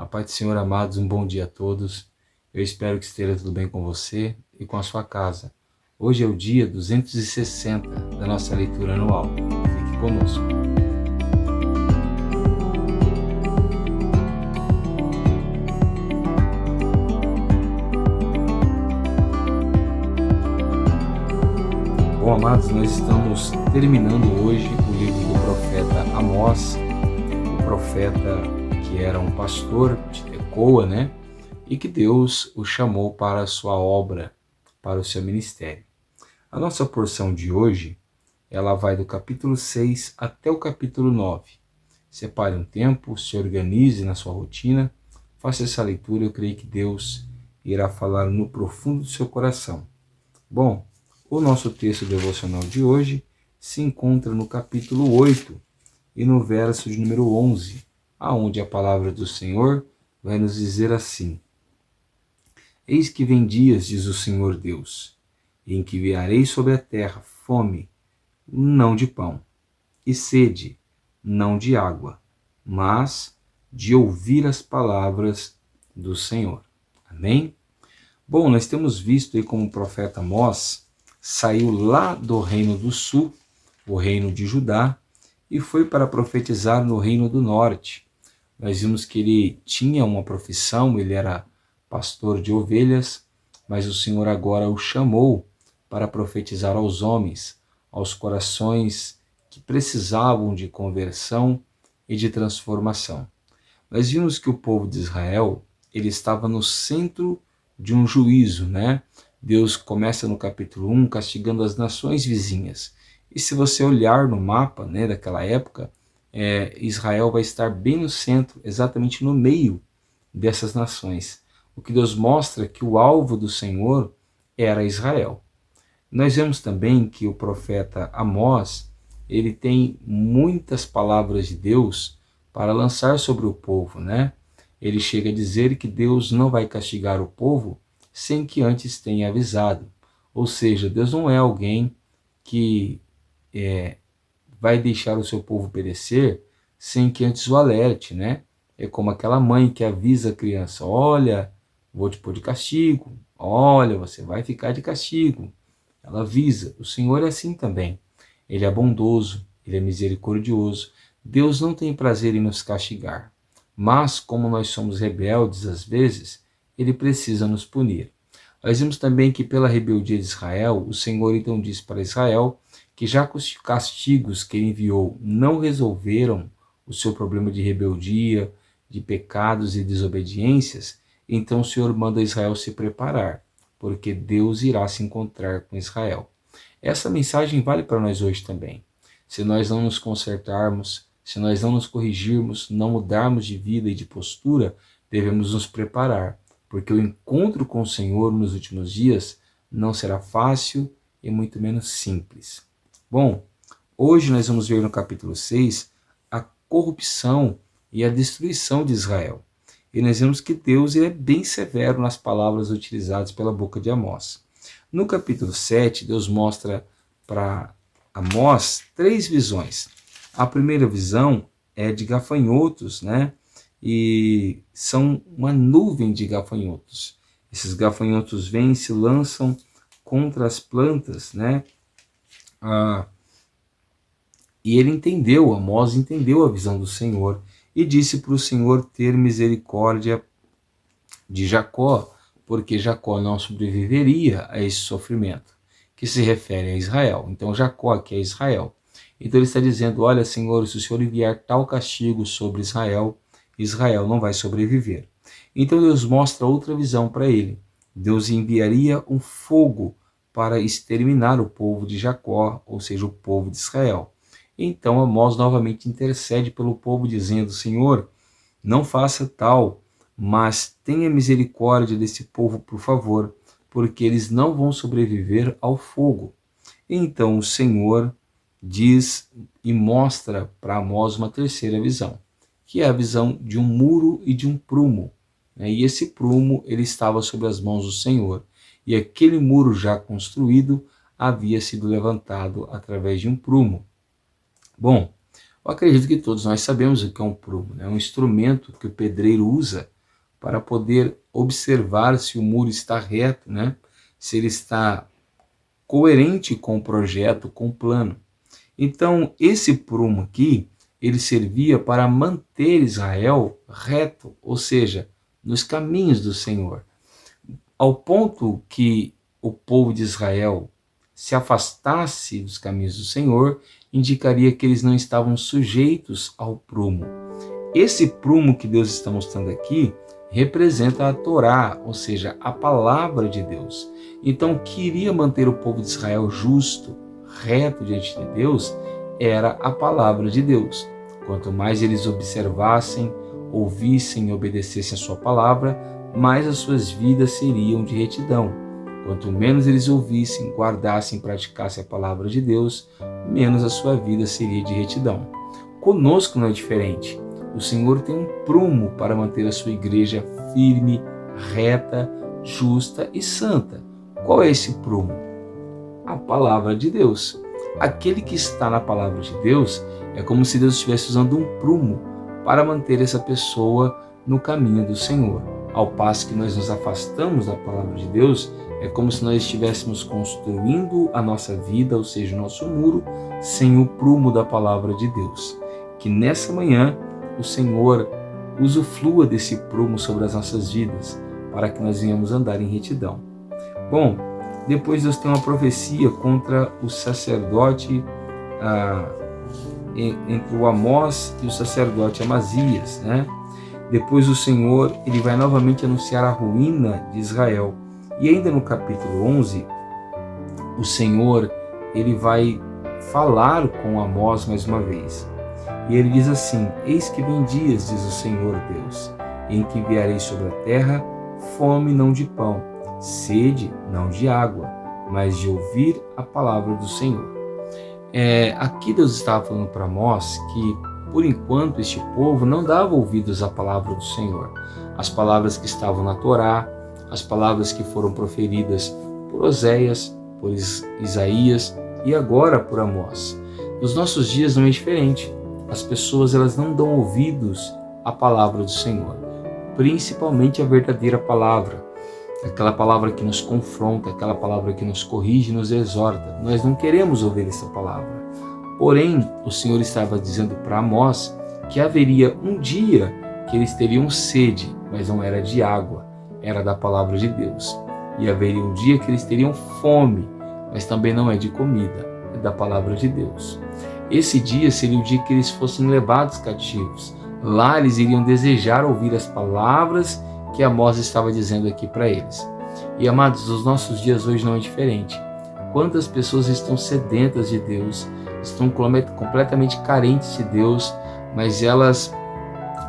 A paz do Senhor, amados, um bom dia a todos. Eu espero que esteja tudo bem com você e com a sua casa. Hoje é o dia 260 da nossa leitura anual. Fique conosco. Bom, amados, nós estamos terminando hoje o livro do profeta Amós, o profeta que era um pastor de Tecoa, e que Deus o chamou para a sua obra, para o seu ministério. A nossa porção de hoje, ela vai do capítulo 6 até o capítulo 9. Separe um tempo, se organize na sua rotina, faça essa leitura, eu creio que Deus irá falar no profundo do seu coração. Bom, o nosso texto devocional de hoje se encontra no capítulo 8 e no verso de número 11, aonde a palavra do Senhor vai nos dizer assim: Eis que vem dias, diz o Senhor Deus, em que enviarei sobre a terra fome, não de pão, e sede, não de água, mas de ouvir as palavras do Senhor. Amém? Bom, nós temos visto aí como o profeta Amós saiu lá do reino do sul, o reino de Judá, e foi para profetizar no reino do norte. Nós vimos que ele tinha uma profissão, ele era pastor de ovelhas, mas o Senhor agora o chamou para profetizar aos homens, aos corações que precisavam de conversão e de transformação. Nós vimos que o povo de Israel, ele estava no centro de um juízo, Deus começa no capítulo 1 castigando as nações vizinhas. E se você olhar no mapa, daquela época, Israel vai estar bem no centro, exatamente no meio dessas nações. O que Deus mostra que o alvo do Senhor era Israel. Nós vemos também que o profeta Amós, ele tem muitas palavras de Deus para lançar sobre o povo, Ele chega a dizer que Deus não vai castigar o povo sem que antes tenha avisado. Ou seja, Deus não é alguém que vai deixar o seu povo perecer sem que antes o alerte, É como aquela mãe que avisa a criança: olha, vou te pôr de castigo, olha, você vai ficar de castigo. Ela avisa. O Senhor é assim também. Ele é bondoso, ele é misericordioso. Deus não tem prazer em nos castigar, mas como nós somos rebeldes às vezes, ele precisa nos punir. Nós vimos também que pela rebeldia de Israel, o Senhor então disse para Israel que já que os castigos que ele enviou não resolveram o seu problema de rebeldia, de pecados e desobediências, então o Senhor manda Israel se preparar, porque Deus irá se encontrar com Israel. Essa mensagem vale para nós hoje também. Se nós não nos consertarmos, se nós não nos corrigirmos, não mudarmos de vida e de postura, devemos nos preparar, porque o encontro com o Senhor nos últimos dias não será fácil e muito menos simples. Bom, hoje nós vamos ver no capítulo 6 a corrupção e a destruição de Israel. E nós vemos que Deus é bem severo nas palavras utilizadas pela boca de Amós. No capítulo 7, Deus mostra para Amós 3 visões. A primeira visão é de gafanhotos, E são uma nuvem de gafanhotos. Esses gafanhotos vêm e se lançam contra as plantas, E ele entendeu, Amós entendeu a visão do Senhor e disse para o Senhor ter misericórdia de Jacó, porque Jacó não sobreviveria a esse sofrimento, que se refere a Israel. Então Jacó aqui é Israel. Então ele está dizendo: olha, Senhor, se o Senhor enviar tal castigo sobre Israel, Israel não vai sobreviver. Então Deus mostra outra visão para ele. Deus enviaria um fogo para exterminar o povo de Jacó, ou seja, o povo de Israel. Então Amós novamente intercede pelo povo, dizendo: Senhor, não faça tal, mas tenha misericórdia desse povo, por favor, porque eles não vão sobreviver ao fogo. Então o Senhor diz e mostra para Amós uma terceira visão, que é a visão de um muro e de um prumo. E esse prumo ele estava sob as mãos do Senhor, e aquele muro já construído havia sido levantado através de um prumo. Bom, Eu acredito que todos nós sabemos o que é um prumo, né? É um instrumento que o pedreiro usa para poder observar se o muro está reto, né? Se ele está coerente com o projeto, com o plano. Então, esse prumo aqui, ele servia para manter Israel reto, ou seja, nos caminhos do Senhor. Ao ponto que o povo de Israel se afastasse dos caminhos do Senhor, indicaria que eles não estavam sujeitos ao prumo. Esse prumo que Deus está mostrando aqui representa a Torá, ou seja, a palavra de Deus. Então, o que iria manter o povo de Israel justo, reto diante de Deus, era a palavra de Deus. Quanto mais eles observassem, ouvissem e obedecessem a sua palavra, mais as suas vidas seriam de retidão. Quanto menos eles ouvissem, guardassem e praticassem a palavra de Deus, menos a sua vida seria de retidão. Conosco não é diferente. O Senhor tem um prumo para manter a sua igreja firme, reta, justa e santa. Qual é esse prumo? A palavra de Deus. Aquele que está na palavra de Deus é como se Deus estivesse usando um prumo para manter essa pessoa no caminho do Senhor. Ao passo que nós nos afastamos da palavra de Deus, é como se nós estivéssemos construindo a nossa vida, ou seja, o nosso muro, sem o prumo da palavra de Deus. Que nessa manhã o Senhor usufrua desse prumo sobre as nossas vidas, para que nós venhamos andar em retidão. Bom, depois Deus tem uma profecia contra o sacerdote, entre o Amós e o sacerdote Amazias, né? Depois o Senhor ele vai novamente anunciar a ruína de Israel. E ainda no capítulo 11, o Senhor ele vai falar com Amós mais uma vez. E ele diz assim: eis que vem dias, diz o Senhor Deus, em que enviarei sobre a terra fome não de pão, sede não de água, mas de ouvir a palavra do Senhor. Aqui Deus estava falando para Amós que, por enquanto, este povo não dava ouvidos à palavra do Senhor. As palavras que estavam na Torá, as palavras que foram proferidas por Oséias, por Isaías e agora por Amós. Nos nossos dias não é diferente. As pessoas elas não dão ouvidos à palavra do Senhor, principalmente a verdadeira palavra, aquela palavra que nos confronta, aquela palavra que nos corrige, nos exorta. Nós não queremos ouvir essa palavra. Porém, o Senhor estava dizendo para Amós que haveria um dia que eles teriam sede, mas não era de água, era da palavra de Deus. E haveria um dia que eles teriam fome, mas também não é de comida, é da palavra de Deus. Esse dia seria o dia que eles fossem levados cativos. Lá eles iriam desejar ouvir as palavras que Amós estava dizendo aqui para eles. E amados, os nossos dias hoje não é diferente. Quantas pessoas estão sedentas de Deus, estão completamente carentes de Deus, mas elas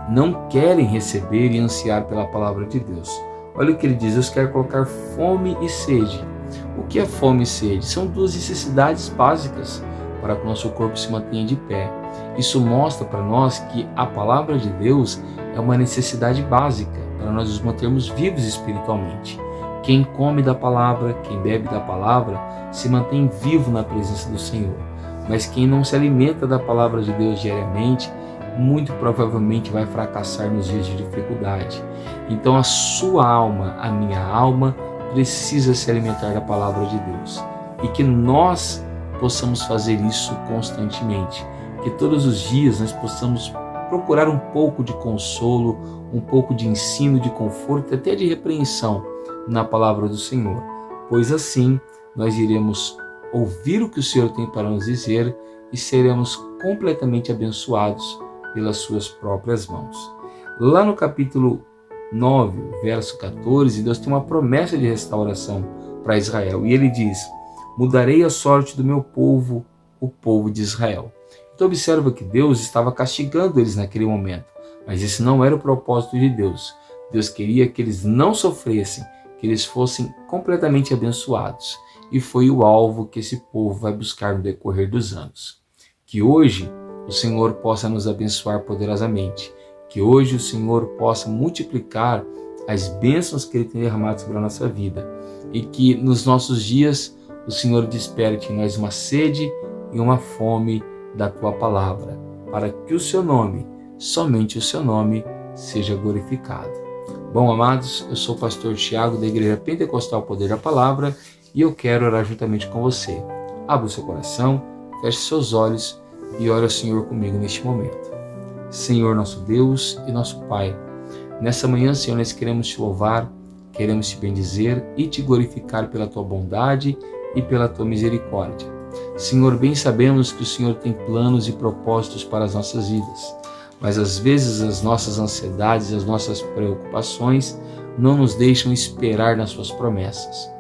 não querem receber e ansiar pela palavra de Deus. Olha o que ele diz: Deus quer colocar fome e sede. O que é fome e sede? São duas necessidades básicas para que o nosso corpo se mantenha de pé. Isso mostra para nós que a palavra de Deus é uma necessidade básica para nós nos mantermos vivos espiritualmente. Quem come da palavra, quem bebe da palavra, se mantém vivo na presença do Senhor. Mas quem não se alimenta da palavra de Deus diariamente, muito provavelmente vai fracassar nos dias de dificuldade. Então a sua alma, a minha alma, precisa se alimentar da palavra de Deus. E que nós possamos fazer isso constantemente. Que todos os dias nós possamos procurar um pouco de consolo, um pouco de ensino, de conforto, até de repreensão na palavra do Senhor. Pois assim nós iremos ouvir o que o Senhor tem para nos dizer e seremos completamente abençoados pelas suas próprias mãos. Lá no capítulo 9, verso 14, Deus tem uma promessa de restauração para Israel. E ele diz: mudarei a sorte do meu povo, o povo de Israel. Então observa que Deus estava castigando eles naquele momento, mas esse não era o propósito de Deus. Deus queria que eles não sofressem, que eles fossem completamente abençoados. E foi o alvo que esse povo vai buscar no decorrer dos anos. Que hoje o Senhor possa nos abençoar poderosamente. Que hoje o Senhor possa multiplicar as bênçãos que Ele tem derramado sobre a nossa vida. E que nos nossos dias o Senhor desperte em nós uma sede e uma fome da Tua palavra. para que o seu nome, somente o seu nome, seja glorificado. Bom, amados, eu sou o pastor Tiago da Igreja Pentecostal Poder da Palavra e eu quero orar juntamente com você. Abra o seu coração, feche seus olhos e ore ao Senhor comigo neste momento. Senhor, nosso Deus e nosso Pai, nessa manhã, Senhor, nós queremos te louvar, queremos te bendizer e te glorificar pela tua bondade e pela tua misericórdia. Senhor, bem sabemos que o Senhor tem planos e propósitos para as nossas vidas, mas às vezes as nossas ansiedades, as nossas preocupações não nos deixam esperar nas suas promessas.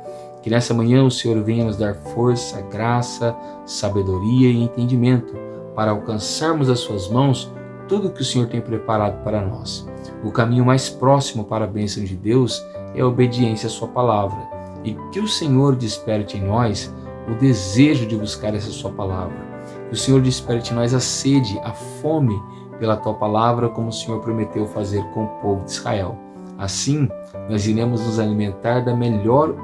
Que nessa manhã o Senhor venha nos dar força, graça, sabedoria e entendimento para alcançarmos as suas mãos tudo que o Senhor tem preparado para nós. O caminho mais próximo para a bênção de Deus é a obediência à sua palavra, e que o Senhor desperte em nós o desejo de buscar essa sua palavra. Que o Senhor desperte em nós a sede, a fome pela tua palavra, como o Senhor prometeu fazer com o povo de Israel. Assim, nós iremos nos alimentar do melhor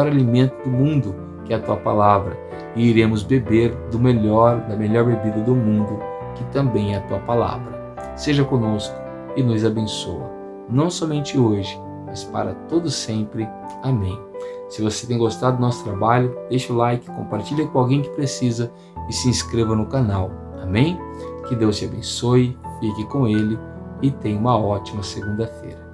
alimento do mundo, que é a tua palavra, e iremos beber da melhor bebida do mundo, que também é a tua palavra. Seja conosco e nos abençoa, não somente hoje, mas para todo sempre. Amém. Se você tem gostado do nosso trabalho, deixa o like, compartilha com alguém que precisa e se inscreva no canal. Amém? Que Deus te abençoe, fique com Ele e tenha uma ótima segunda-feira.